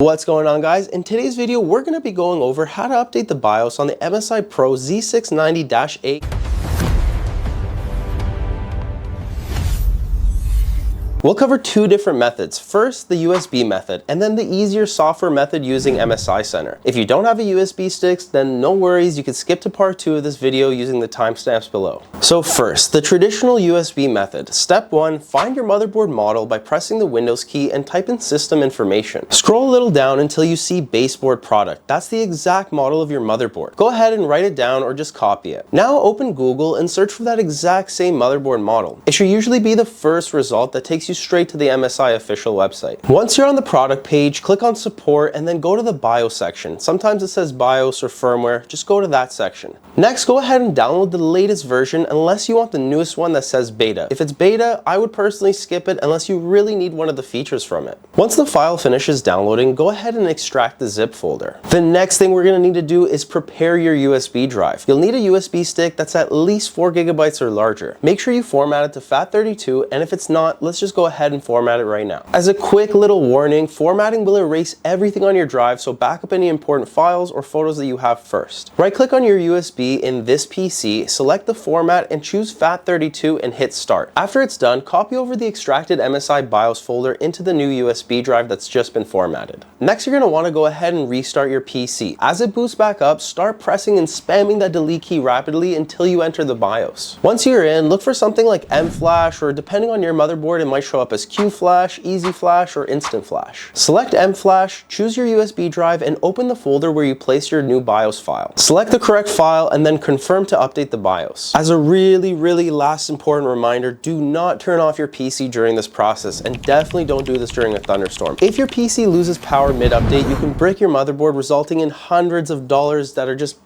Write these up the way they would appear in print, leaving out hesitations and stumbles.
What's going on, guys? In today's video, we're going to be going over how to update the BIOS on the MSI PRO Z690-A. We'll cover two different methods. First, the USB method, and then the easier software method using MSI Center. If you don't have a USB stick, then no worries, you can skip to part 2 of this video using the timestamps below. So first, the traditional USB method. Step 1, find your motherboard model by pressing the Windows key and type in system information. Scroll a little down until you see baseboard product. That's the exact model of your motherboard. Go ahead and write it down or just copy it. Now open Google and search for that exact same motherboard model. It should usually be the first result that takes you straight to the MSI official website. Once you're on the product page, click on support and then go to the BIOS section. Sometimes it says BIOS or firmware, just go to that section. Next, go ahead and download the latest version unless you want the newest one that says beta. If it's beta, I would personally skip it unless you really need one of the features from it. Once the file finishes downloading, go ahead and extract the zip folder. The next thing we're going to need to do is prepare your USB drive. You'll need a USB stick that's at least 4 GB or larger. Make sure you format it to FAT32, and if it's not, let's just go ahead and format it right now. As a quick little warning, formatting will erase everything on your drive, so back up any important files or photos that you have first. Right click on your USB in this PC, select the format and choose FAT32 and hit start. After it's done, copy over the extracted MSI BIOS folder into the new USB drive that's just been formatted. Next, you're going to want to go ahead and restart your PC. As it boots back up, start pressing and spamming that delete key rapidly until you enter the BIOS. Once you're in, look for something like M-Flash, or depending on your motherboard, it might show up as Q-Flash, Easy Flash, or Instant Flash. Select M-Flash, choose your USB drive, and open the folder where you place your new BIOS file. Select the correct file and then confirm to update the BIOS. As a really last important reminder, do not turn off your PC during this process, and definitely don't do this during a thunderstorm. If your PC loses power mid-update, you can brick your motherboard, resulting in hundreds of dollars that are just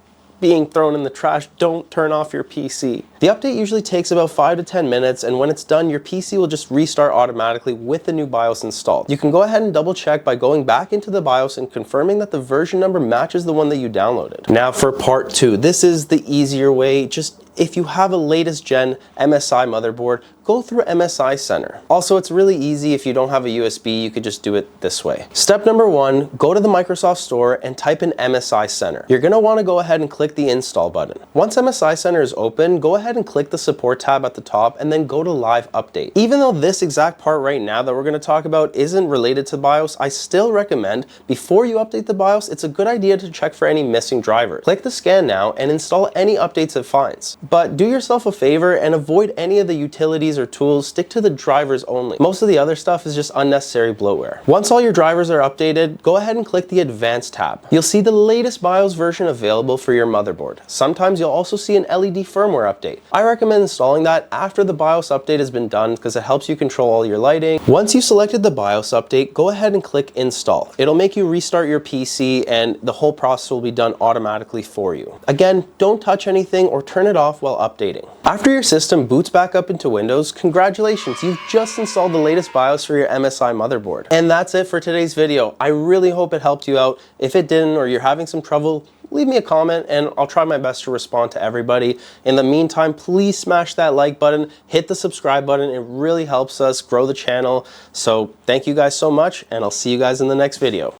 being thrown in the trash. Don't turn off your PC. The update usually takes about 5 to 10 minutes, and when it's done, your PC will just restart automatically with the new BIOS installed. You can go ahead and double check by going back into the BIOS and confirming that the version number matches the one that you downloaded. Now for part 2, this is the easier way. Just if you have a latest gen MSI motherboard, go through MSI Center. Also, it's really easy. If you don't have a USB, you could just do it this way. Step number 1, go to the Microsoft Store and type in MSI Center. You're gonna wanna go ahead and click the install button. Once MSI Center is open, go ahead and click the support tab at the top and then go to live update. Even though this exact part right now that we're gonna talk about isn't related to BIOS, I still recommend before you update the BIOS, it's a good idea to check for any missing drivers. Click the scan now and install any updates it finds. But do yourself a favor and avoid any of the utilities or tools. Stick to the drivers only. Most of the other stuff is just unnecessary bloatware. Once all your drivers are updated, go ahead and click the Advanced tab. You'll see the latest BIOS version available for your motherboard. Sometimes you'll also see an LED firmware update. I recommend installing that after the BIOS update has been done because it helps you control all your lighting. Once you've selected the BIOS update, go ahead and click Install. It'll make you restart your PC and the whole process will be done automatically for you. Again, don't touch anything or turn it off while updating. After your system boots back up into Windows, congratulations, you've just installed the latest BIOS for your MSI motherboard. And that's it for today's video. I really hope it helped you out. If it didn't, or you're having some trouble, leave me a comment and I'll try my best to respond to everybody. In the meantime, please smash that like button, hit the subscribe button. It really helps us grow the channel. So thank you guys so much, and I'll see you guys in the next video.